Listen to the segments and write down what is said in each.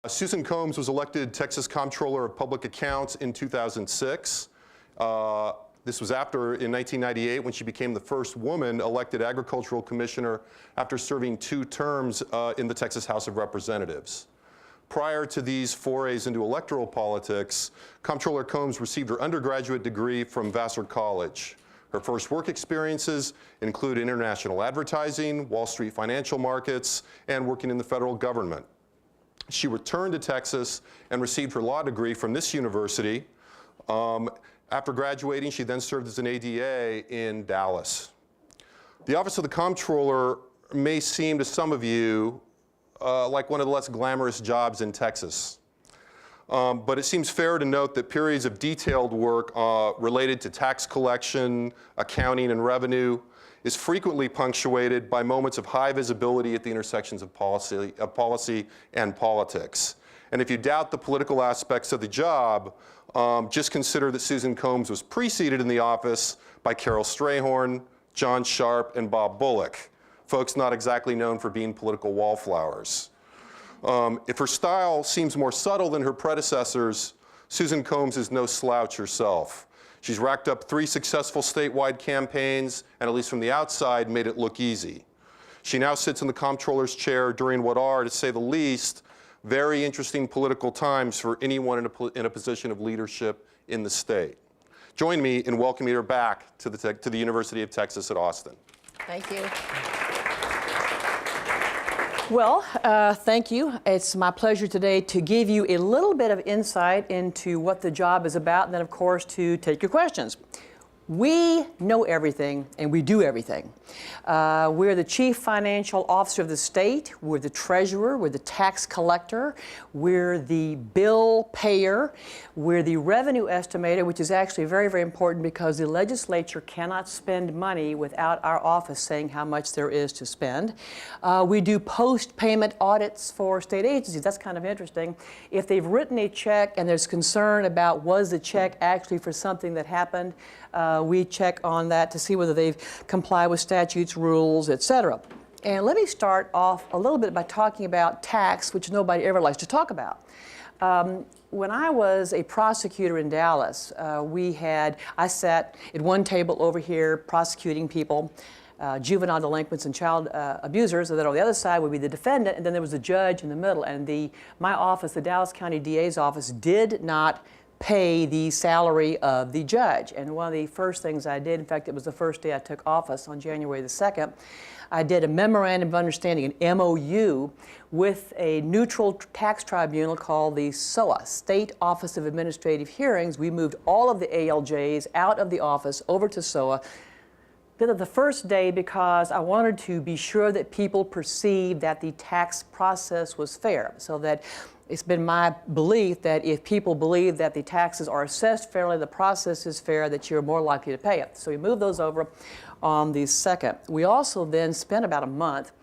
Susan Combs was elected Texas Comptroller of Public Accounts in 2006. This was after, in 1998, when she became the first woman elected Agricultural Commissioner after serving 2 terms in the Texas House of Representatives. Prior to these forays into electoral politics, Comptroller Combs received her undergraduate degree from Vassar College. Her first work experiences include international advertising, Wall Street financial markets, and working in the federal government. She returned to Texas and received her law degree from this university. After graduating, she then served as an ADA in Dallas. The office of the Comptroller may seem to some of you like one of the less glamorous jobs in Texas. But it seems fair to note that periods of detailed work related to tax collection, accounting, and revenue is frequently punctuated by moments of high visibility at the intersections of policy and politics. And if you doubt the political aspects of the job, just consider that Susan Combs was preceded in the office by Carol Strayhorn, John Sharp, and Bob Bullock, folks not exactly known for being political wallflowers. If her style seems more subtle than her predecessors, Susan Combs is no slouch herself. She's racked up 3 successful statewide campaigns, and at least from the outside, made it look easy. She now sits in the Comptroller's chair during what are, to say the least, very interesting political times for anyone in a position of leadership in the state. Join me in welcoming her back to the University of Texas at Austin. Thank you. Well, thank you. It's my pleasure today to give you a little bit of insight into what the job is about, and then, of course, to take your questions. We know everything, and we do everything. We're the chief financial officer of the state. We're the treasurer. We're the tax collector. We're the bill payer. We're the revenue estimator, which is actually very, very important because the legislature cannot spend money without our office saying how much there is to spend. We do post-payment audits for state agencies. That's kind of interesting. If they've written a check and there's concern about was the check actually for something that happened, we check on that to see whether they've complied with statutes, rules, etc. And let me start off a little bit by talking about tax, which nobody ever likes to talk about. When I was a prosecutor in Dallas, I sat at one table over here prosecuting people, juvenile delinquents and child abusers, and then on the other side would be the defendant, and then there was the judge in the middle. And my office, the Dallas County DA's office, did not pay the salary of the judge. And one of the first things I did, in fact, it was the first day I took office on January the 2nd, I did a memorandum of understanding, an MOU, with a neutral tax tribunal called the SOA, State Office of Administrative Hearings. We moved all of the ALJs out of the office over to SOA. Did it the first day because I wanted to be sure that people perceived that the tax process was fair, so that it's been my belief that if people believe that the taxes are assessed fairly, the process is fair, that you're more likely to pay it. So we moved those over on the 2nd. We also then spent about a month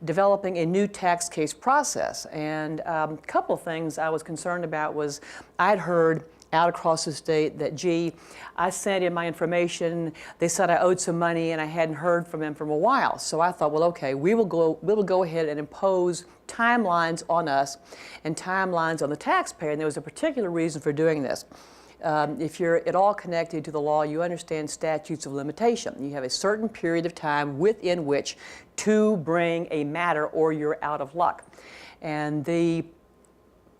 developing a new tax case process. And a couple of things I was concerned about was I'd heard out across the state that, gee, I sent in my information, they said I owed some money and I hadn't heard from them for a while. So I thought, well, okay, we will go ahead and impose timelines on us and timelines on the taxpayer. And there was a particular reason for doing this. If you're at all connected to the law, you understand statutes of limitation. You have a certain period of time within which to bring a matter or you're out of luck. And the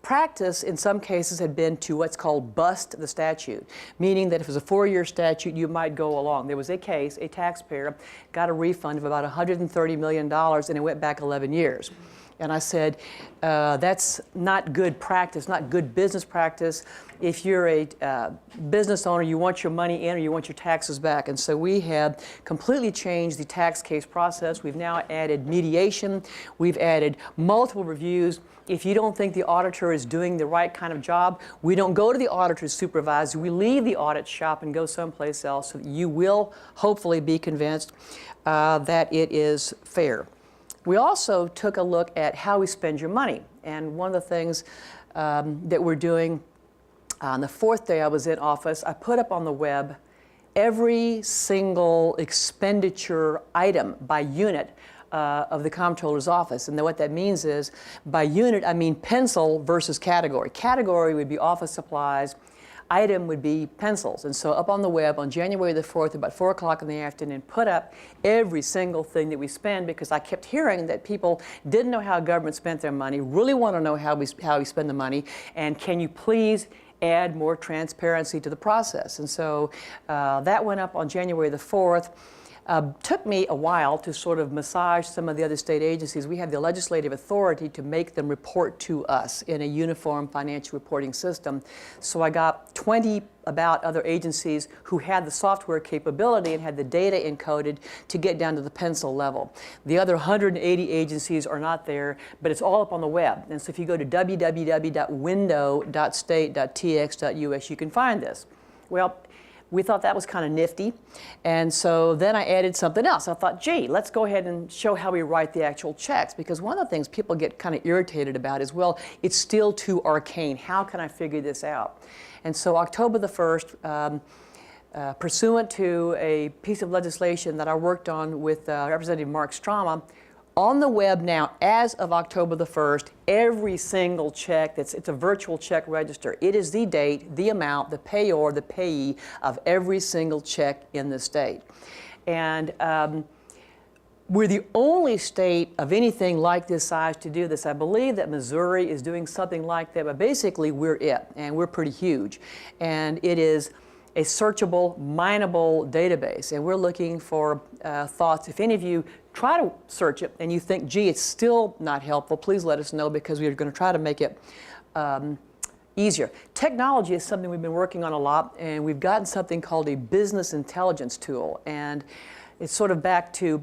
practice in some cases had been to what's called bust the statute, meaning that if it was a 4-year statute, you might go along. There was a case, a taxpayer got a refund of about $130 million and it went back 11 years. And I said, that's not good practice, not good business practice. If you're a business owner, you want your money in or you want your taxes back. And so we have completely changed the tax case process. We've now added mediation. We've added multiple reviews. If you don't think the auditor is doing the right kind of job, we don't go to the auditor's supervisor. We leave the audit shop and go someplace else so that you will hopefully be convinced that it is fair. We also took a look at how we spend your money. And one of the things that we're doing on the 4th day I was in office, I put up on the web every single expenditure item by unit of the Comptroller's office. And then what that means is, by unit, I mean pencil versus category. Category would be office supplies. Item would be pencils. And so up on the web on January the 4th, about 4 o'clock in the afternoon, put up every single thing that we spend, because I kept hearing that people didn't know how government spent their money, really want to know how we spend the money, and can you please add more transparency to the process. And so that went up on January the 4th. Took me a while to sort of massage some of the other state agencies. We have the legislative authority to make them report to us in a uniform financial reporting system. So I got 20 about other agencies who had the software capability and had the data encoded to get down to the pencil level. The other 180 agencies are not there, but it's all up on the web. And so if you go to www.window.state.tx.us, you can find this. Well, we thought that was kind of nifty, and so then I added something else. I thought, gee, let's go ahead and show how we write the actual checks, because one of the things people get kind of irritated about is, well, it's still too arcane. How can I figure this out? And so October the 1st, pursuant to a piece of legislation that I worked on with Representative Mark Strama, on the web now, as of October the 1st, every single check, it's a virtual check register. It is the date, the amount, the payor, the payee of every single check in the state. And we're the only state of anything like this size to do this. I believe that Missouri is doing something like that, but basically we're it, and we're pretty huge. And it is a searchable, mineable database, and we're looking for thoughts. If any of you try to search it and you think, gee, it's still not helpful, please let us know, because we're going to try to make it easier. Technology is something we've been working on a lot, and we've gotten something called a business intelligence tool. And it's sort of back to,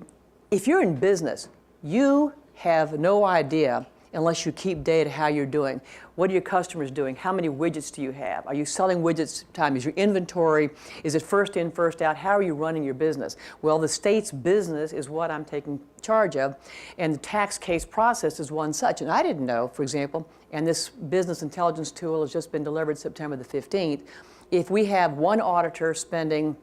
if you're in business, you have no idea unless you keep data how you're doing. What are your customers doing? How many widgets do you have? Are you selling widgets time? Is your inventory, is it first in, first out? How are you running your business? Well, the state's business is what I'm taking charge of, and the tax case process is one such. And I didn't know, for example, and this business intelligence tool has just been delivered September the 15th, if we have one auditor spending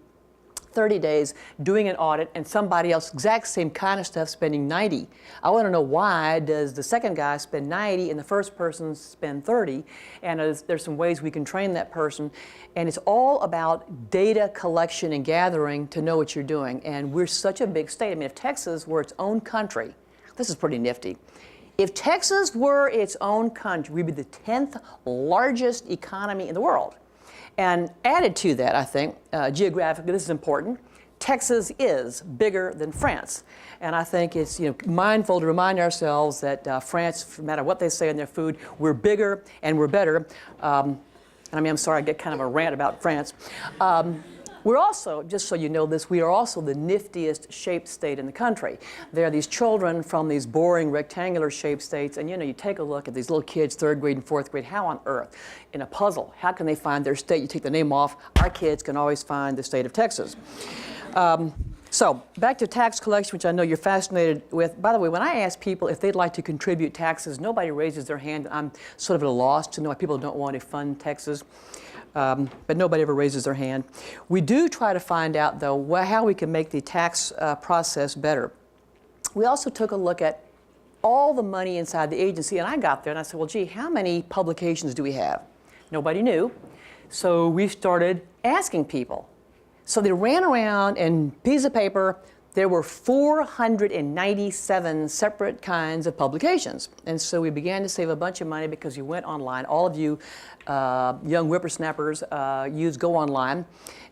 30 days doing an audit and somebody else, exact same kind of stuff, spending 90. I want to know, why does the second guy spend 90 and the first person spend 30? And there's some ways we can train that person. And it's all about data collection and gathering to know what you're doing. And we're such a big state. I mean, if Texas were its own country, this is pretty nifty. If Texas were its own country, we'd be the 10th largest economy in the world. And added to that, I think, geographically, this is important, Texas is bigger than France. And I think it's mindful to remind ourselves that France, no matter what they say in their food, we're bigger and we're better. And I mean, I'm sorry, I get kind of a rant about France. We're also, just so you know this, we are also the niftiest shaped state in the country. There are these children from these boring rectangular shaped states, and you take a look at these little kids, 3rd grade and 4th grade, how on earth, in a puzzle, how can they find their state? You take the name off, our kids can always find the state of Texas. So back to tax collection, which I know you're fascinated with. By the way, when I ask people if they'd like to contribute taxes, nobody raises their hand. I'm sort of at a loss to know why people don't want to fund Texas. But nobody ever raises their hand. We do try to find out, though, how we can make the tax process better. We also took a look at all the money inside the agency, and I got there and I said, well, gee, how many publications do we have? Nobody knew. So we started asking people. So they ran around and piece of paper. There were 497 separate kinds of publications. And so we began to save a bunch of money because you went online. All of you young whippersnappers go online.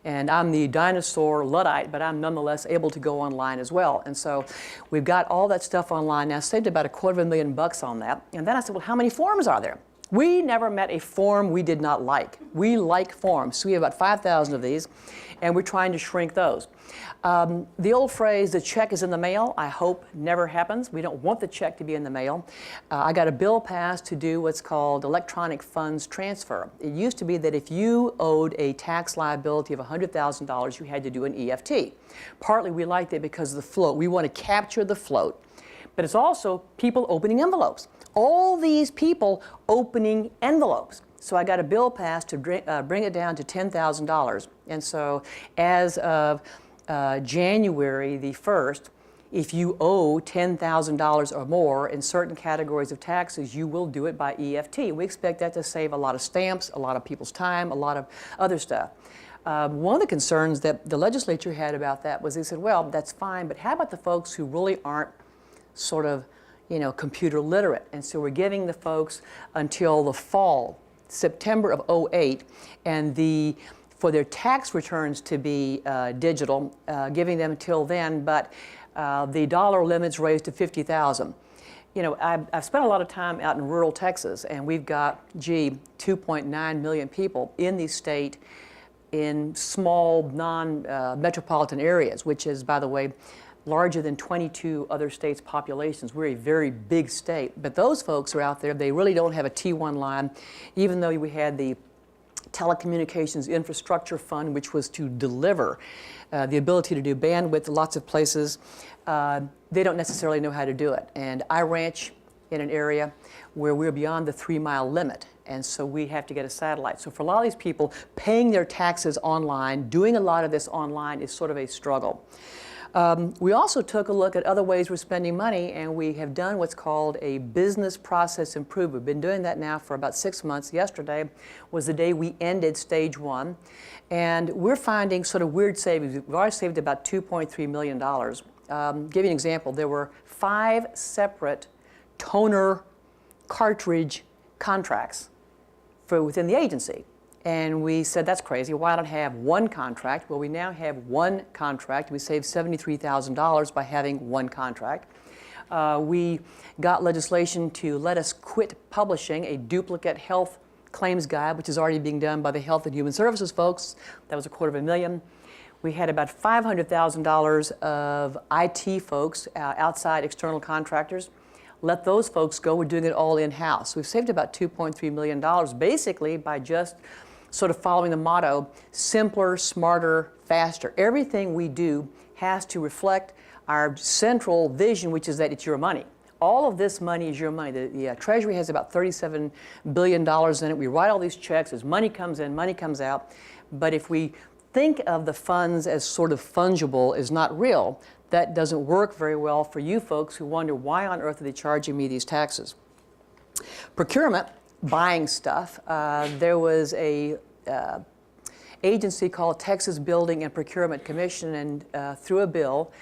And I'm the dinosaur Luddite, but I'm nonetheless able to go online as well. And so we've got all that stuff online now. Saved about $250,000 on that. And then I said, well, how many forms are there? We never met a form we did not like. We like forms. So we have about 5,000 of these, and we're trying to shrink those. The old phrase, the check is in the mail, I hope never happens. We don't want the check to be in the mail. I got a bill passed to do what's called electronic funds transfer. It used to be that if you owed a tax liability of $100,000, you had to do an EFT. Partly we liked it because of the float. We want to capture the float. But it's also people opening envelopes. All these people opening envelopes. So I got a bill passed to bring it down to $10,000. And so as of January the 1st, If you owe $10,000 or more in certain categories of taxes, you will do it by EFT. We expect that to save a lot of stamps, a lot of people's time, a lot of other stuff. One of the concerns that the legislature had about that was they said, well, that's fine, but how about the folks who really aren't sort of, computer literate? And so we're giving the folks until the fall, September of '08, and for their tax returns to be digital, giving them until then, but the dollar limit's raised to $50,000. I've spent a lot of time out in rural Texas, and we've got, 2.9 million people in the state in small, non-metropolitan areas, which is, by the way, larger than 22 other states' populations. We're a very big state. But those folks are out there, they really don't have a T1 line, even though we had the Telecommunications Infrastructure Fund, which was to deliver the ability to do bandwidth to lots of places. They don't necessarily know how to do it. And I ranch in an area where we're beyond the 3-mile limit. And so we have to get a satellite. So for a lot of these people, paying their taxes online, doing a lot of this online is sort of a struggle. We also took a look at other ways we're spending money, and we have done what's called a business process improvement. We've been doing that now for about 6 months. Yesterday was the day we ended stage 1, and we're finding sort of weird savings. We've already saved about $2.3 million. Give you an example, there were 5 separate toner cartridge contracts within the agency. And we said, that's crazy, why not have one contract? Well, we now have one contract. We saved $73,000 by having one contract. We got legislation to let us quit publishing a duplicate health claims guide, which is already being done by the Health and Human Services folks. That was $250,000. We had about $500,000 of IT folks, outside external contractors. Let those folks go. We're doing it all in-house. We've saved about $2.3 million basically by just sort of following the motto, simpler, smarter, faster. Everything we do has to reflect our central vision, which is that it's your money. All of this money is your money. The Treasury has about $37 billion in it. We write all these checks as money comes in, money comes out. But if we think of the funds as sort of fungible, as not real, that doesn't work very well for you folks who wonder, why on earth are they charging me these taxes? Procurement, buying stuff. There was a agency called Texas Building and Procurement Commission, and through a bill,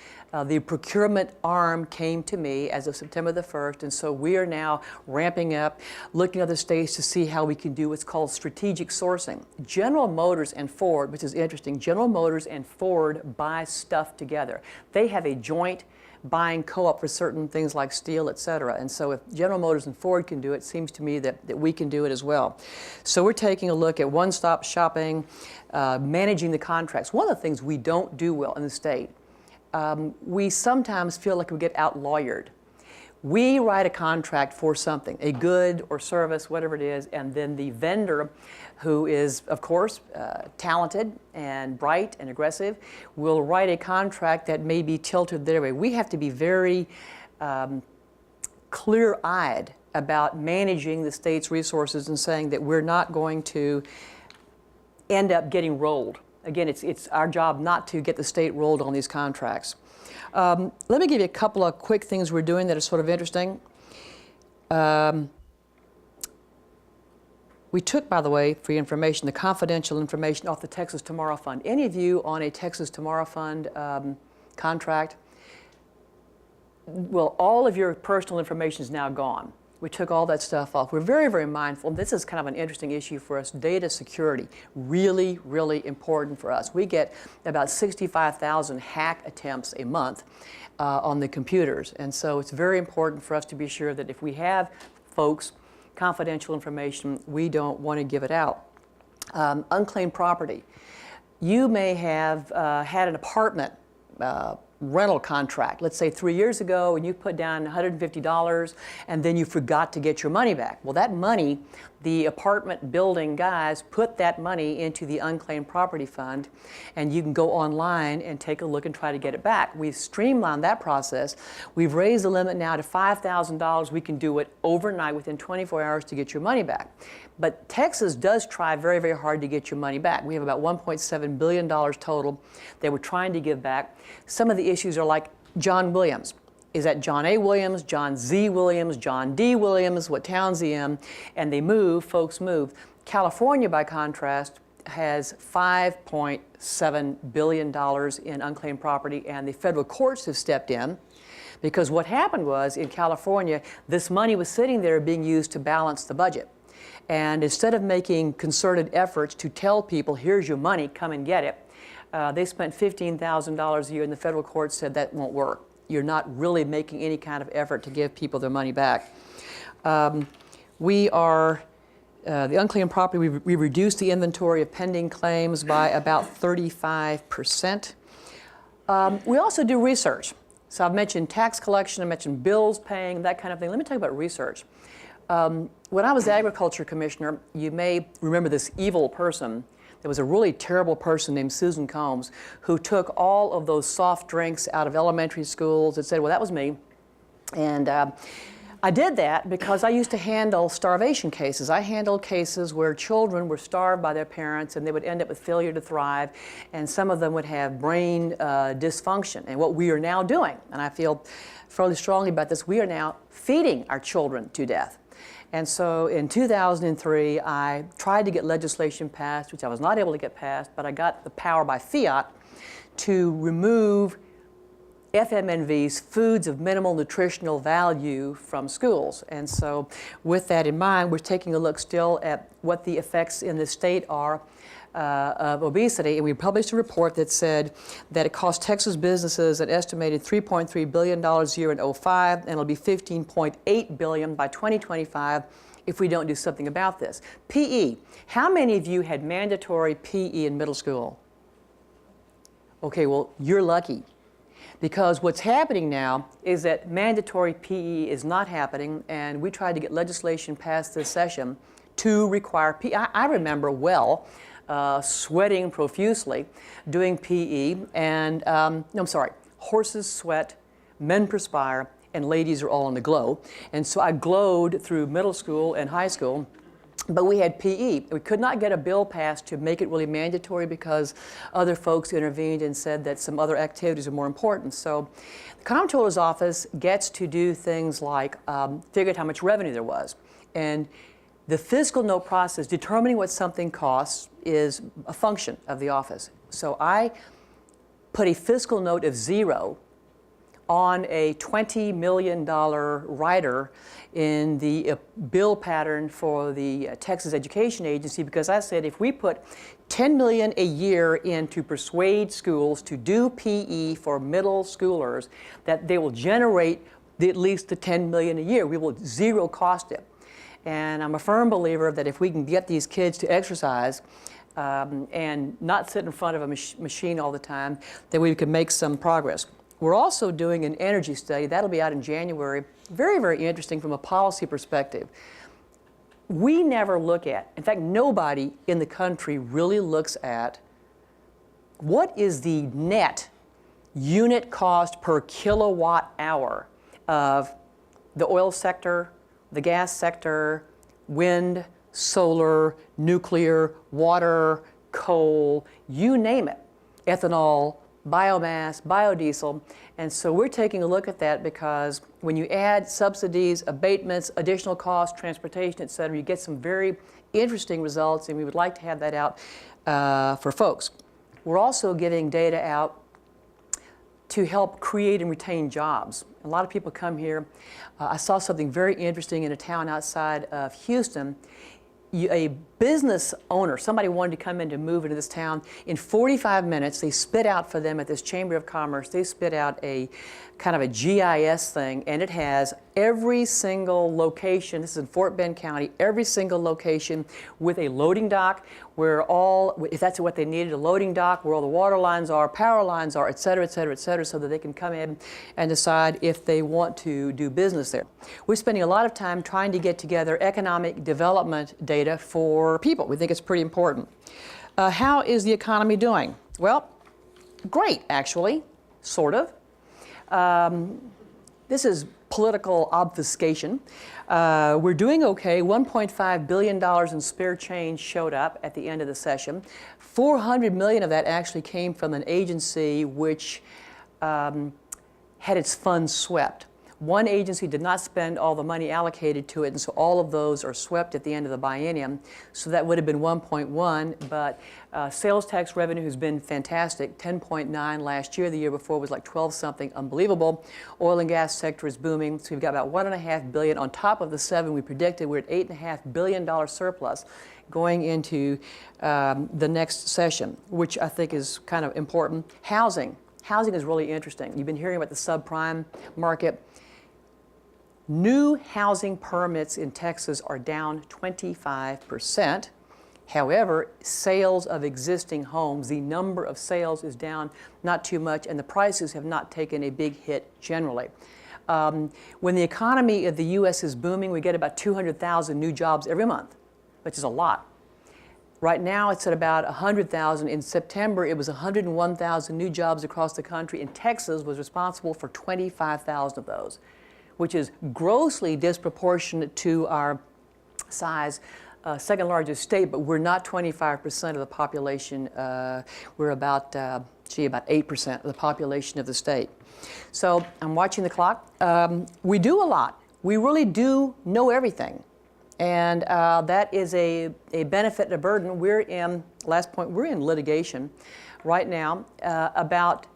the procurement arm came to me as of September the 1st, and so we are now ramping up, looking at other states to see how we can do what's called strategic sourcing. General Motors and Ford, which is interesting, General Motors and Ford buy stuff together. They have a joint buying co-op for certain things like steel, et cetera. And so if General Motors and Ford can do it, it seems to me that we can do it as well. So we're taking a look at one-stop shopping, managing the contracts. One of the things we don't do well in the state, we sometimes feel like we get out-lawyered. We write a contract for something, a good or service, whatever it is, and then the vendor, who is, of course, talented and bright and aggressive, will write a contract that may be tilted their way. We have to be very clear-eyed about managing the state's resources and saying that we're not going to end up getting rolled. Again, it's our job not to get the state rolled on these contracts. Let me give you a couple of quick things we're doing that are sort of interesting. We took, by the way, for your information, the confidential information off the Texas Tomorrow Fund. Any of you on a Texas Tomorrow Fund contract, well, all of your personal information is now gone. We took all that stuff off. We're very, very mindful. This is kind of an interesting issue for us. Data security, really, really important for us. We get about 65,000 hack attempts a month on the computers. And so it's very important for us to be sure that if we have folks, confidential information, we don't want to give it out. Unclaimed property. You may have had an apartment rental contract, let's say 3 years ago, and you put down $150 and then you forgot to get your money back. Well, that money, the apartment building guys put that money into the unclaimed property fund, and you can go online and take a look and try to get it back. We've streamlined that process. We've raised the limit now to $5,000. We can do it overnight within 24 hours to get your money back. But Texas does try very, very hard to get your money back. We have about $1.7 billion total that we're trying to give back. Some of the issues are like John Williams. Is that John A. Williams, John Z. Williams, John D. Williams, what town's he in? And they move, folks move. California, by contrast, has $5.7 billion in unclaimed property, and the federal courts have stepped in because what happened was in California, this money was sitting there being used to balance the budget. And instead of making concerted efforts to tell people, here's your money, come and get it, they spent $15,000 a year, and the federal court said that won't work. You're not really making any kind of effort to give people their money back. We are, the unclaimed property, we reduced the inventory of pending claims by about 35%. We also do research. So I've mentioned tax collection, I mentioned bills paying, that kind of thing. Let me talk about research. When I was agriculture commissioner, you may remember this evil person. There was a really terrible person named Susan Combs who took all of those soft drinks out of elementary schools and said, well, that was me. And I did that because I used to handle starvation cases. I handled cases where children were starved by their parents and they would end up with failure to thrive, and some of them would have brain dysfunction. And what we are now doing, and I feel fairly strongly about this, we are now feeding our children to death. And so in 2003, I tried to get legislation passed, which I was not able to get passed, but I got the power by fiat to remove FMNV's foods of minimal nutritional value from schools. And so with that in mind, we're taking a look still at what the effects in the state are of obesity. And we published a report that said that it cost Texas businesses an estimated $3.3 billion a year in 2005, and it'll be $15.8 billion by 2025 if we don't do something about this. PE. How many of you had mandatory PE in middle school? Okay, well, you're lucky. Because what's happening now is that mandatory PE is not happening, and we tried to get legislation passed this session to require PE. I remember well sweating profusely doing PE, and no, I'm sorry, horses sweat, men perspire, and ladies are all on the glow. And so I glowed through middle school and high school. But we had PE. We could not get a bill passed to make it really mandatory because other folks intervened and said that some other activities are more important. So the Comptroller's office gets to do things like figure out how much revenue there was. And the fiscal note process, determining what something costs, is a function of the office. So I put a fiscal note of 0 on a $20 million rider in the bill pattern for the Texas Education Agency, because I said if we put $10 million a year in to persuade schools to do PE for middle schoolers, that they will generate at least the $10 million a year. We will zero cost it. And I'm a firm believer that if we can get these kids to exercise and not sit in front of a machine all the time, that we can make some progress. We're also doing an energy study. That'll be out in January. Very, very interesting from a policy perspective. We never look at, in fact, nobody in the country really looks at what is the net unit cost per kilowatt hour of the oil sector, the gas sector, wind, solar, nuclear, water, coal, you name it, ethanol, biomass, biodiesel. And so we're taking a look at that because when you add subsidies, abatements, additional costs, transportation, et cetera, you get some very interesting results, and we would like to have that out for folks. We're also getting data out to help create and retain jobs. A lot of people come here. I saw something very interesting in a town outside of Houston. A business owner, somebody wanted to come in to move into this town. In 45 minutes, they spit out for them at this Chamber of Commerce, they spit out a kind of a GIS thing, and it has every single location, this is in Fort Bend County, every single location with a loading dock where all, if that's what they needed, a loading dock where all the water lines are, power lines are, et cetera, et cetera, et cetera, so that they can come in and decide if they want to do business there. We're spending a lot of time trying to get together economic development data for people. We think it's pretty important. How is the economy doing? Well, great, actually, sort of. This is political obfuscation. We're doing okay. $1.5 billion in spare change showed up at the end of the session. $400 million of that actually came from an agency which had its funds swept. One agency did not spend all the money allocated to it, and so all of those are swept at the end of the biennium. So that would have been 1.1, but sales tax revenue has been fantastic, 10.9 last year. The year before was like 12 something, unbelievable. Oil and gas sector is booming, so we've got about $1.5 billion on top of the 7 we predicted. We're at $8.5 billion surplus going into the next session, which I think is kind of important. Housing. Housing is really interesting. You've been hearing about the subprime market. New housing permits in Texas are down 25%. However, sales of existing homes, the number of sales is down not too much, and the prices have not taken a big hit generally. When the economy of the U.S. is booming, we get about 200,000 new jobs every month, which is a lot. Right now, it's at about 100,000. In September, it was 101,000 new jobs across the country, and Texas was responsible for 25,000 of those, which is grossly disproportionate to our size, second largest state, but we're not 25% of the population. We're about 8% of the population of the state. So I'm watching the clock. We do a lot. We really do know everything. And that is a benefit and a burden. We're in litigation right now about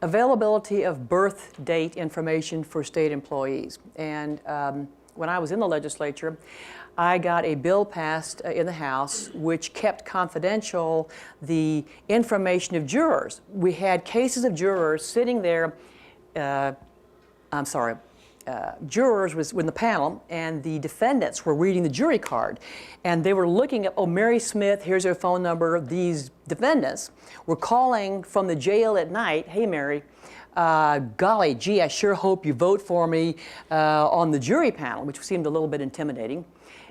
availability of birth date information for state employees. And when I was in the legislature, I got a bill passed in the House which kept confidential the information of jurors. We had cases of jurors sitting there, jurors was in the panel, and the defendants were reading the jury card. And they were looking at, oh, Mary Smith, here's her phone number. These defendants were calling from the jail at night, hey, Mary, golly, gee, I sure hope you vote for me on the jury panel, which seemed a little bit intimidating.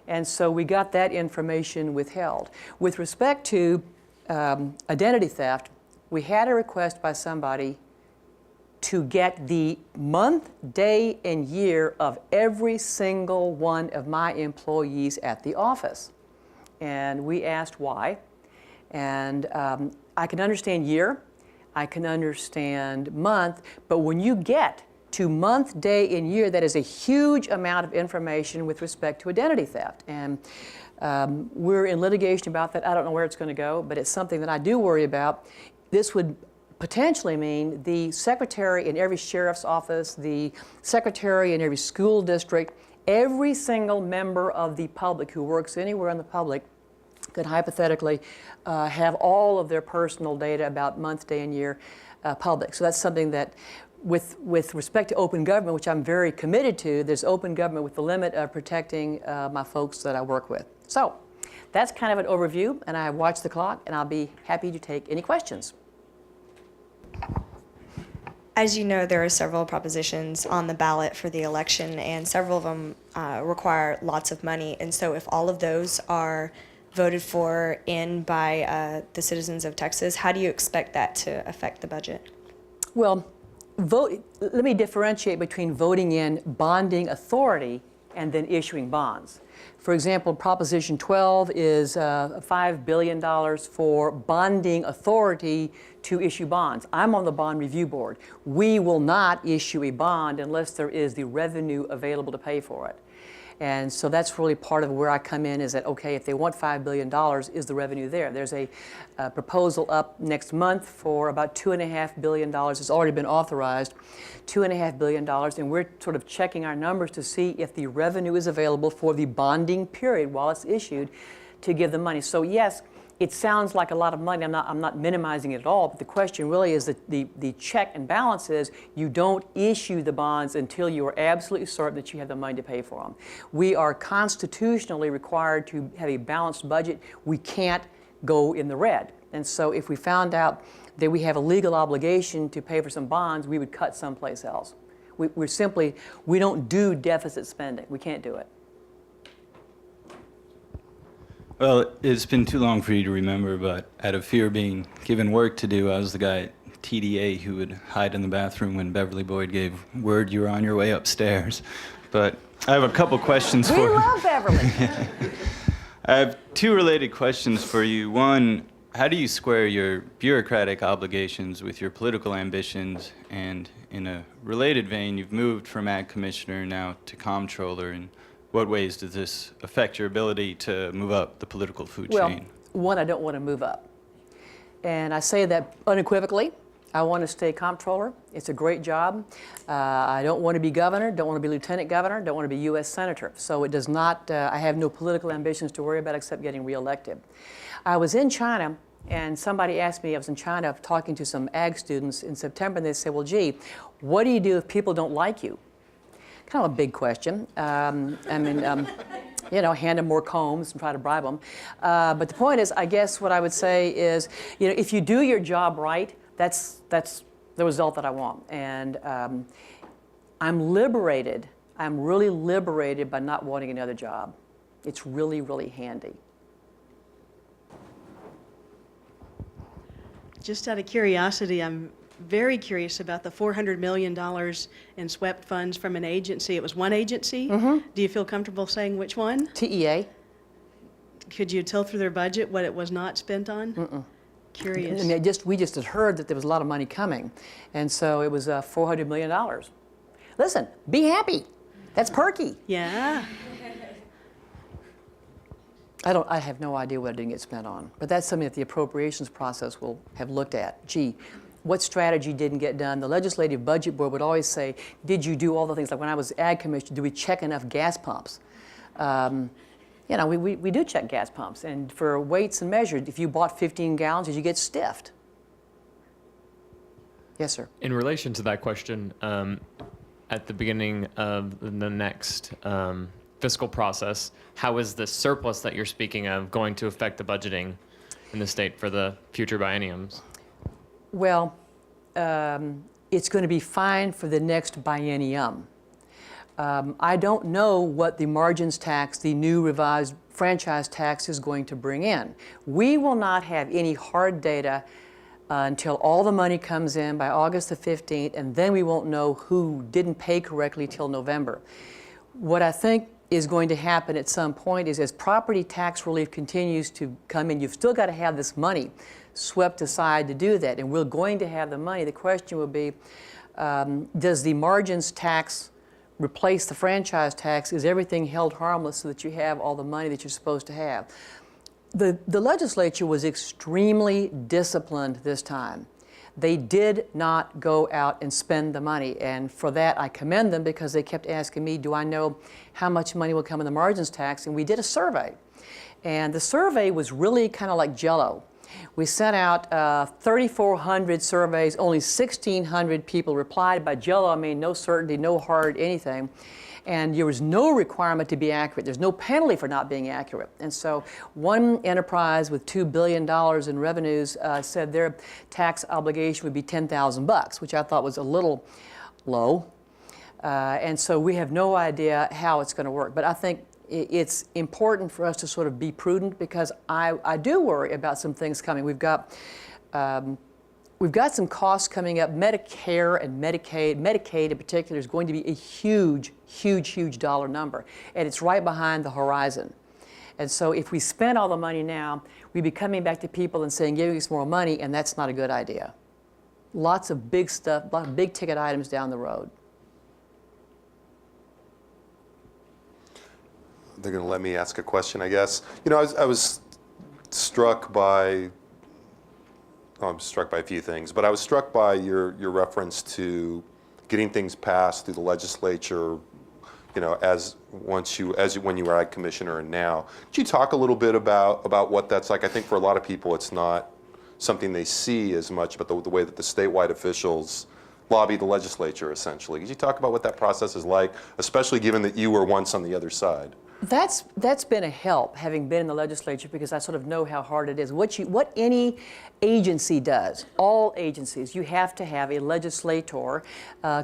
And so we got that information withheld. With respect to identity theft, we had a request by somebody to get the month, day, and year of every single one of my employees at the office. And we asked why. And I can understand year, I can understand month, but when you get to month, day, and year, that is a huge amount of information with respect to identity theft. And we're in litigation about that. I don't know where it's going to go, but it's something that I do worry about. This would potentially mean the secretary in every sheriff's office, the secretary in every school district, every single member of the public who works anywhere in the public could hypothetically have all of their personal data about month, day, and year public. So that's something that with respect to open government, which I'm very committed to, there's open government with the limit of protecting my folks that I work with. So that's kind of an overview, and I watch the clock, and I'll be happy to take any questions. As you know, there are several propositions on the ballot for the election, and several of them require lots of money. And so if all of those are voted for in by the citizens of Texas, how do you expect that to affect the budget? Well, let me differentiate between voting in bonding authority and then issuing bonds. For example, Proposition 12 is $5 billion for bonding authority to issue bonds. I'm on the bond review board. We will not issue a bond unless there is the revenue available to pay for it. And so that's really part of where I come in, is that, okay, if they want $5 billion, is the revenue there? There's a proposal up next month for about $2.5 billion. It's already been authorized, $2.5 billion, and we're sort of checking our numbers to see if the revenue is available for the bonding period while it's issued to give them money. So yes, it sounds like a lot of money. I'm not minimizing it at all, but the question really is that the check and balance is you don't issue the bonds until you are absolutely certain that you have the money to pay for them. We are constitutionally required to have a balanced budget. We can't go in the red. And so if we found out that we have a legal obligation to pay for some bonds, we would cut someplace else. We don't do deficit spending. We can't do it. Well, it's been too long for you to remember, but out of fear of being given work to do, I was the guy at TDA who would hide in the bathroom when Beverly Boyd gave word you were on your way upstairs. But I have a couple questions for you. We love Beverly. I have two related questions for you. One, how do you square your bureaucratic obligations with your political ambitions? And in a related vein, you've moved from Ag Commissioner now to Comptroller. In what ways does this affect your ability to move up the political food Well, chain? one, I don't want to move up. And I say that unequivocally. I want to stay comptroller. It's a great job. I don't want to be governor, don't want to be lieutenant governor, don't want to be U.S. senator. So it does not, I have no political ambitions to worry about except getting reelected. I was in China, and somebody asked me, I was in China talking to some ag students in September, and they said, well, gee, what do you do if people don't like you? Kind of a big question. You know, hand them more combs and try to bribe them. But the point is, I guess what I would say is, you know, if you do your job right, that's the result that I want. And I'm liberated. I'm really liberated by not wanting another job. It's really, really handy. Just out of curiosity, I'm very curious about the $400 million in swept funds from an agency. It was one agency? Mm-hmm. Do you feel comfortable saying which one? TEA. Could you tell through their budget what it was not spent on? Mm-mm. Curious. I mean, we just had heard that there was a lot of money coming, and so it was $400 million. Listen, be happy. That's perky. Yeah. I have no idea what it didn't get spent on, but that's something that the appropriations process will have looked at. Gee, what strategy didn't get done? The Legislative Budget Board would always say, did you do all the things? Like when I was Ag Commissioner, do we check enough gas pumps? You know, we do check gas pumps, and for weights and measures, if you bought 15 gallons, did you get stiffed? Yes, sir. In relation to that question, at the beginning of the next fiscal process, how is the surplus that you're speaking of going to affect the budgeting in the state for the future bienniums? Well, it's going to be fine for the next biennium. I don't know what the margins tax, the new revised franchise tax, is going to bring in. We will not have any hard data until all the money comes in by August the 15th, and then we won't know who didn't pay correctly till November. What I think is going to happen at some point is as property tax relief continues to come in, you've still got to have this money swept aside to do that, and we're going to have the money. The question will be, does the margins tax replace the franchise tax? Is everything held harmless so that you have all the money that you're supposed to have? The legislature was extremely disciplined this time. They did not go out and spend the money, and for that I commend them because they kept asking me, do I know how much money will come in the margins tax? And we did a survey, and the survey was really kind of like Jell-O. We sent out 3,400 surveys, only 1,600 people replied. By Jell-O, I mean no certainty, no hard anything. And there was no requirement to be accurate. There's no penalty for not being accurate. And so one enterprise with $2 billion in revenues said their tax obligation would be $10,000, which I thought was a little low. And so we have no idea how it's going to work. But I think it's important for us to sort of be prudent because I do worry about some things coming. We've got some costs coming up. Medicare and Medicaid in particular is going to be a huge, huge, huge dollar number, and it's right behind the horizon. And so if we spend all the money now, we'd be coming back to people and saying, give us more money, and that's not a good idea. Lots of big stuff, a lot of big ticket items down the road. They're going to let me ask a question, I guess. You know, I was struck by, I'm struck by a few things, but I was struck by your reference to getting things passed through the legislature, you know, when you were Ag Commissioner and now. Could you talk a little bit about what that's like? I think for a lot of people it's not something they see as much, but the way that the statewide officials lobby the legislature, essentially. Could you talk about what that process is like, especially given that you were once on the other side? That's been a help, having been in the legislature, because I sort of know how hard it is. What any agency does, all agencies, you have to have a legislator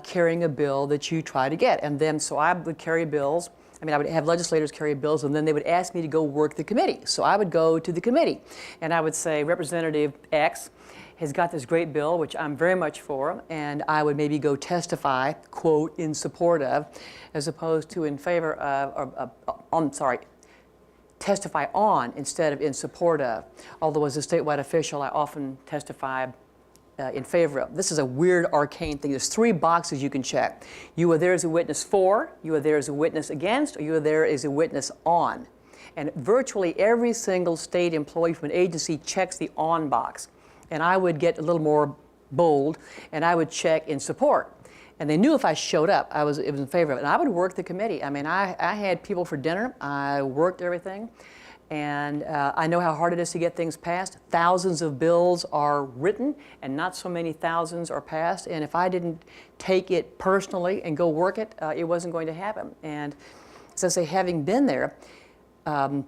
carrying a bill that you try to get. And then, so I would carry bills. I mean, I would have legislators carry bills, and then they would ask me to go work the committee. So I would go to the committee, and I would say, Representative X has got this great bill, which I'm very much for, and I would maybe go testify, quote, in support of, as opposed to in favor of, testify on instead of in support of. Although as a statewide official, I often testify in favor of. This is a weird, arcane thing. There's 3 boxes you can check. You are there as a witness for, you are there as a witness against, or you are there as a witness on. And virtually every single state employee from an agency checks the on box. And I would get a little more bold, and I would check in support. And they knew if I showed up, it was in favor of it. And I would work the committee. I mean, I had people for dinner. I worked everything. And I know how hard it is to get things passed. Thousands of bills are written, and not so many thousands are passed. And if I didn't take it personally and go work it, it wasn't going to happen. And as I say, having been there, I'm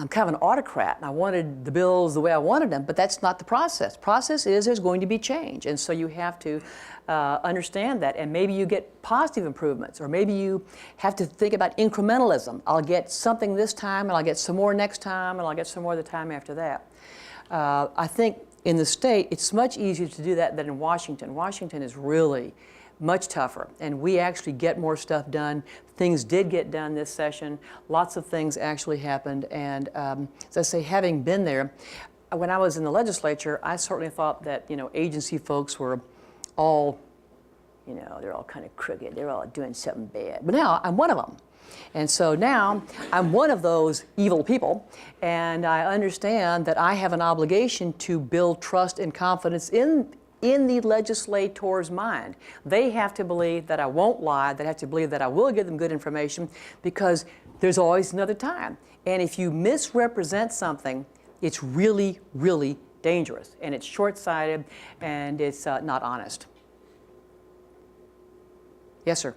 kind of an autocrat, and I wanted the bills the way I wanted them, but that's not the process. Process is there's going to be change, and so you have to understand that, and maybe you get positive improvements, or maybe you have to think about incrementalism. I'll get something this time, and I'll get some more next time, and I'll get some more the time after that. I think in the state, it's much easier to do that than in Washington. Washington is really much tougher, and we actually get more stuff done. Things did get done this session. Lots of things actually happened, and as I say, having been there, when I was in the legislature, I certainly thought that, you know, agency folks were all, you know, they're all kind of crooked. They're all doing something bad. But now I'm one of them. And so now I'm one of those evil people, and I understand that I have an obligation to build trust and confidence in the legislator's mind. They have to believe that I won't lie. They have to believe that I will give them good information, because there's always another time. And if you misrepresent something, it's really, really dangerous. And it's short-sighted, and it's not honest. Yes, sir.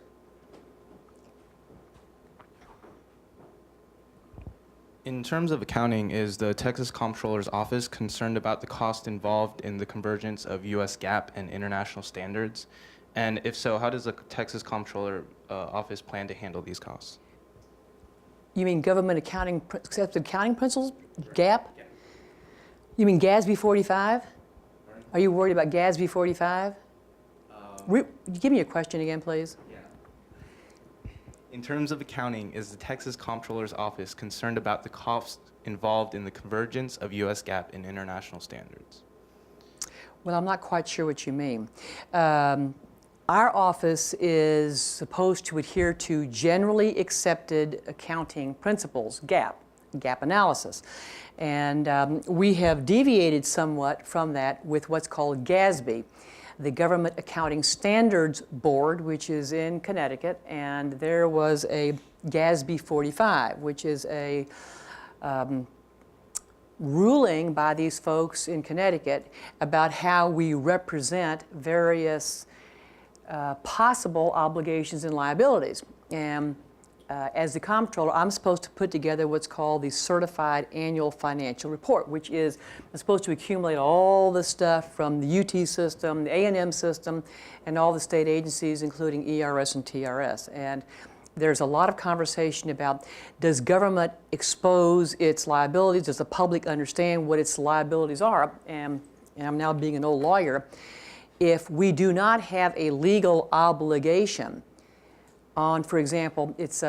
In terms of accounting, is the Texas Comptroller's Office concerned about the cost involved in the convergence of U.S. GAAP and international standards? And if so, how does the Texas Comptroller Office plan to handle these costs? You mean government accounting, accepted accounting principles, GAAP? You mean GASB 45? Are you worried about GASB 45? Give me a question again, please. In terms of accounting, is the Texas Comptroller's Office concerned about the costs involved in the convergence of U.S. GAAP and international standards? Well, I'm not quite sure what you mean. Our office is supposed to adhere to generally accepted accounting principles, GAAP analysis. And we have deviated somewhat from that with what's called GASB, the Government Accounting Standards Board, which is in Connecticut, and there was a GASB 45, which is a ruling by these folks in Connecticut about how we represent various possible obligations and liabilities. And as the comptroller, I'm supposed to put together what's called the Certified Annual Financial Report, which is supposed to accumulate all the stuff from the UT system, the A&M system, and all the state agencies, including ERS and TRS. And there's a lot of conversation about, does government expose its liabilities? Does the public understand what its liabilities are? And I'm now being an old lawyer. If we do not have a legal obligation on, for example, it's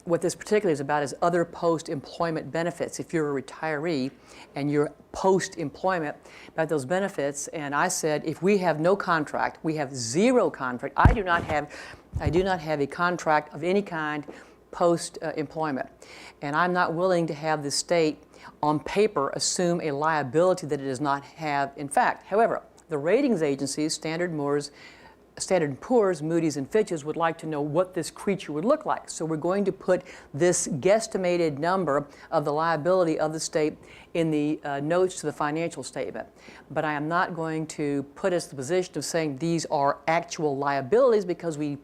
what this particularly is about is other post-employment benefits. If you're a retiree and you're post-employment, about those benefits, and I said, if we have no contract, we have zero contract. I do not have a contract of any kind post-employment, and I'm not willing to have the state on paper assume a liability that it does not have in fact. However, the ratings agencies, Standard & Poor's, Moody's, and Fitch's would like to know what this creature would look like. So we're going to put this guesstimated number of the liability of the state in the notes to the financial statement. But I am not going to put us in the position of saying these are actual liabilities, because we,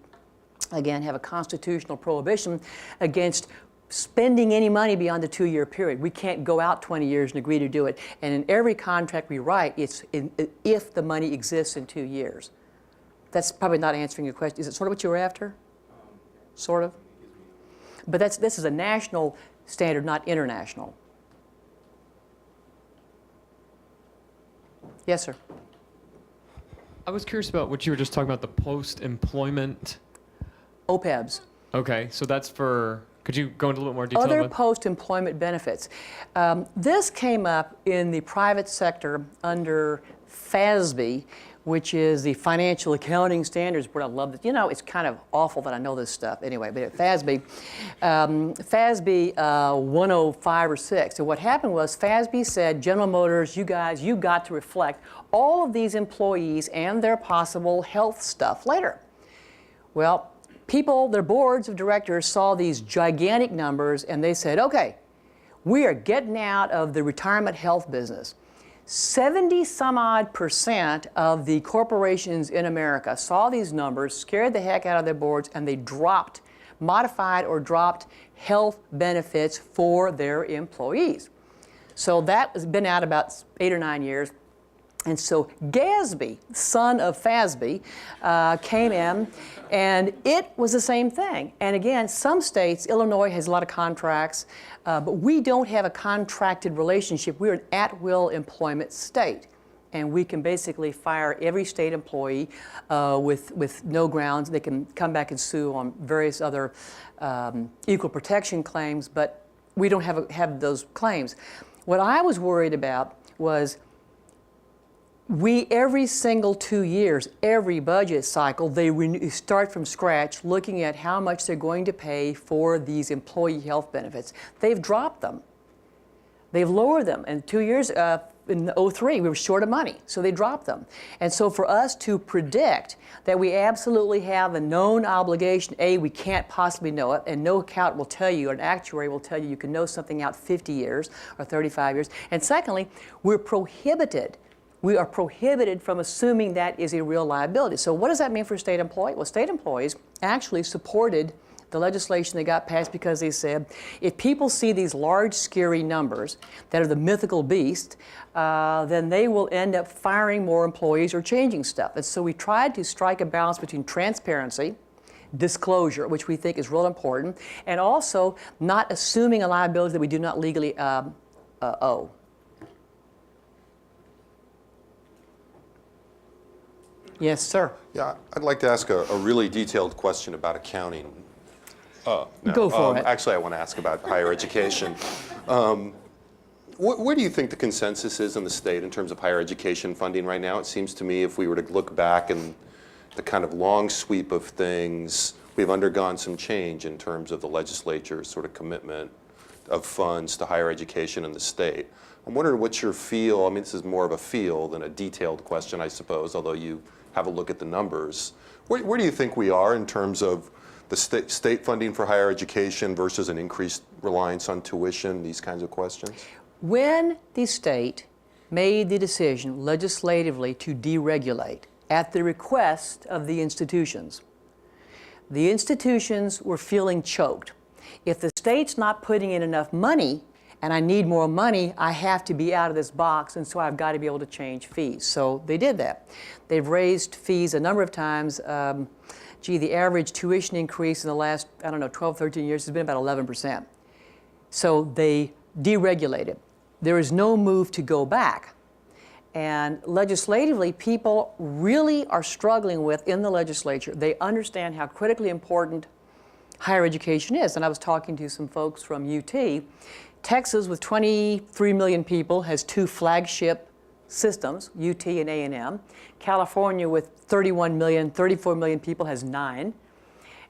again, have a constitutional prohibition against spending any money beyond the 2-year period. We can't go out 20 years and agree to do it. And in every contract we write, it's if the money exists in 2 years. That's probably not answering your question. Is it sort of what you were after? Sort of? But this is a national standard, not international. Yes, sir. I was curious about what you were just talking about, the post-employment. OPEBs. Okay, so that's for Could you go into a little more detail? Other about post-employment benefits. This came up in the private sector under FASB, which is the Financial Accounting Standards Board. I love it. You know, it's kind of awful that I know this stuff anyway, but FASB, FASB 105 or 6. So what happened was FASB said, General Motors, you guys, you got to reflect all of these employees and their possible health stuff later. Well, people, their boards of directors saw these gigantic numbers and they said, okay, we are getting out of the retirement health business. 70-some-odd% of the corporations in America saw these numbers, scared the heck out of their boards, and they dropped, modified or dropped health benefits for their employees. So that has been out about 8 or 9 years. And so GASB, son of FASB, came in, and it was the same thing. And again, some states, Illinois has a lot of contracts, but we don't have a contracted relationship. We're an at-will employment state. And we can basically fire every state employee with no grounds. They can come back and sue on various other equal protection claims, but we don't have those claims. What I was worried about was every single 2 years, every budget cycle, they start from scratch looking at how much they're going to pay for these employee health benefits. They've dropped them. They've lowered them. In 2 years, in '03, we were short of money, so they dropped them. And so for us to predict that we absolutely have a known obligation, A, we can't possibly know it, and no account will tell you, or an actuary will tell you you can know something out 50 years or 35 years. And secondly, we are prohibited from assuming that is a real liability. So what does that mean for a state employee? Well, state employees actually supported the legislation that got passed because they said, if people see these large, scary numbers that are the mythical beast, then they will end up firing more employees or changing stuff. And so we tried to strike a balance between transparency, disclosure, which we think is real important, and also not assuming a liability that we do not legally owe. Yes, sir. Yeah, I'd like to ask a really detailed question about accounting. No, Go for it. Actually, I want to ask about higher education. Where do you think the consensus is in the state in terms of higher education funding right now? It seems to me if we were to look back in the kind of long sweep of things, we've undergone some change in terms of the legislature's sort of commitment of funds to higher education in the state. I'm wondering what's your feel. I mean, this is more of a feel than a detailed question, I suppose, although you have a look at the numbers. Where do you think we are in terms of the state funding for higher education versus an increased reliance on tuition, these kinds of questions? When the state made the decision legislatively to deregulate at the request of the institutions were feeling choked. If the state's not putting in enough money and I need more money, I have to be out of this box, and so I've got to be able to change fees. So they did that. They've raised fees a number of times. The average tuition increase in the last, 12, 13 years has been about 11%. So they deregulated. There is no move to go back. And legislatively, people really are struggling with, in the legislature, they understand how critically important higher education is. And I was talking to some folks from UT. Texas, with 23 million people, has 2 flagship systems, UT and A&M. California, with 31 million, 34 million people, has 9.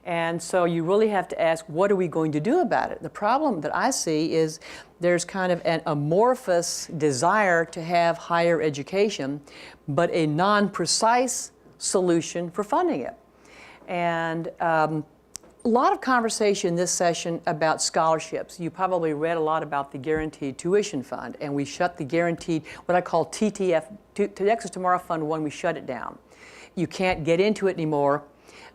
And so you really have to ask, what are we going to do about it? The problem that I see is there's kind of an amorphous desire to have higher education, but a non-precise solution for funding it. And a lot of conversation this session about scholarships. You probably read a lot about the Guaranteed Tuition Fund, and we shut the guaranteed, what I call TTF, Texas Tomorrow Fund 1, we shut it down. You can't get into it anymore,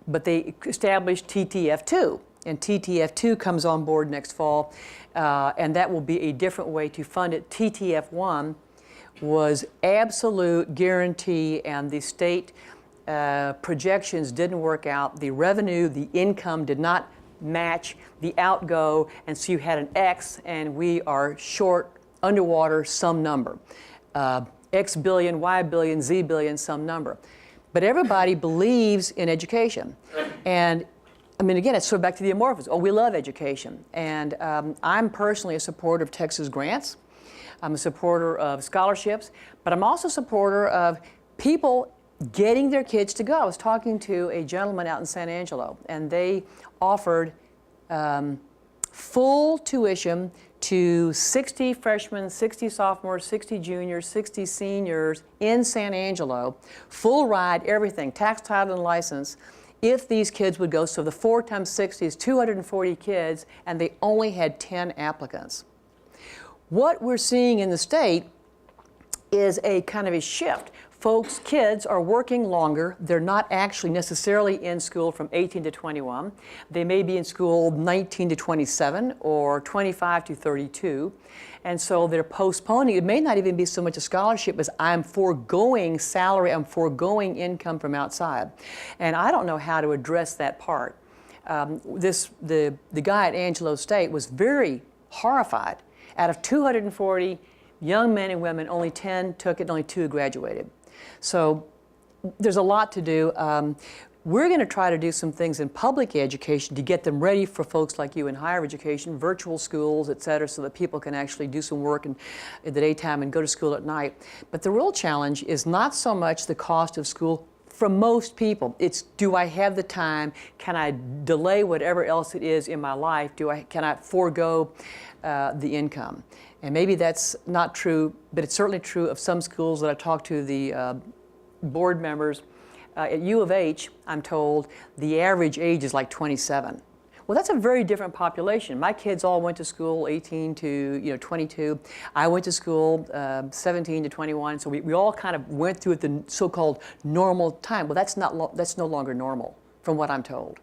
but they established TTF2, and TTF2 comes on board next fall, and that will be a different way to fund it. TTF1 was absolute guarantee, and the state projections didn't work out. The revenue, the income did not match the outgo, and so you had an X, and we are short, underwater, some number. X billion, Y billion, Z billion, some number. But everybody believes in education. And I mean, again, it's sort of back to the amorphous. Oh, we love education. And I'm personally a supporter of Texas grants. I'm a supporter of scholarships, but I'm also a supporter of people getting their kids to go. I was talking to a gentleman out in San Angelo, and they offered full tuition to 60 freshmen, 60 sophomores, 60 juniors, 60 seniors in San Angelo, full ride, everything, tax, title, and license, if these kids would go. So the 4 times 60 is 240 kids, and they only had 10 applicants. What we're seeing in the state is a kind of a shift. Folks, kids are working longer. They're not actually necessarily in school from 18 to 21. They may be in school 19 to 27 or 25 to 32. And so they're postponing. It may not even be so much a scholarship as I'm foregoing salary, I'm foregoing income from outside. And I don't know how to address that part. The guy at Angelo State was very horrified. Out of 240 young men and women, only 10 took it, and only 2 graduated. So there's a lot to do. We're going to try to do some things in public education to get them ready for folks like you in higher education, virtual schools, et cetera, so that people can actually do some work in the daytime and go to school at night. But the real challenge is not so much the cost of school for most people. It's, do I have the time? Can I delay whatever else it is in my life? Can I forego the income? And maybe that's not true, but it's certainly true of some schools that I talked to the board members. At U of H, I'm told, the average age is like 27. Well, that's a very different population. My kids all went to school 18 to 22. I went to school 17 to 21. So we all kind of went through the so-called normal time. Well, that's no longer normal, from what I'm told.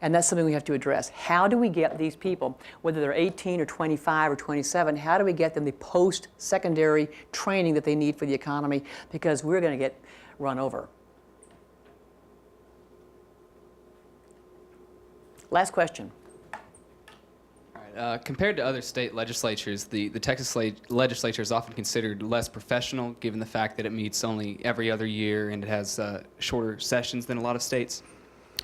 And that's something we have to address. How do we get these people, whether they're 18 or 25 or 27, how do we get them the post-secondary training that they need for the economy? Because we're going to get run over. Last question. All right, compared to other state legislatures, the Texas legislature is often considered less professional, given the fact that it meets only every other year and it has shorter sessions than a lot of states.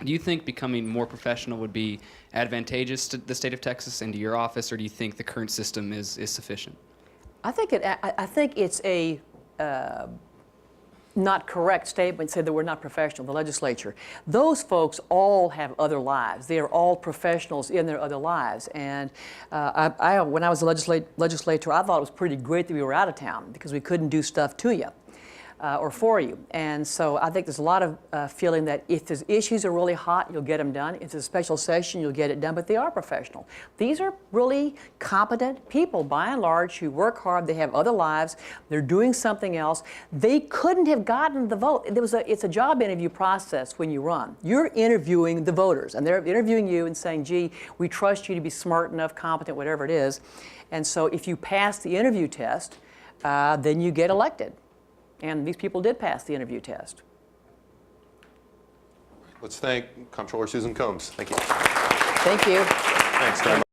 Do you think becoming more professional would be advantageous to the state of Texas and to your office, or do you think the current system is sufficient? I think it's a not correct statement, say that we're not professional, the legislature. Those folks all have other lives. They are all professionals in their other lives. And when I was a legislator, I thought it was pretty great that we were out of town because we couldn't do stuff to you. Or for you. And so I think there's a lot of feeling that if there's issues are really hot, you'll get them done. If it's a special session, you'll get it done. But they are professional. These are really competent people, by and large, who work hard. They have other lives. They're doing something else. They couldn't have gotten the vote. It's a job interview process when you run. You're interviewing the voters, and they're interviewing you and saying, gee, we trust you to be smart enough, competent, whatever it is. And so if you pass the interview test, then you get elected. And these people did pass the interview test. Let's thank Comptroller Susan Combs. Thank you. Thank you. Thanks, Tom.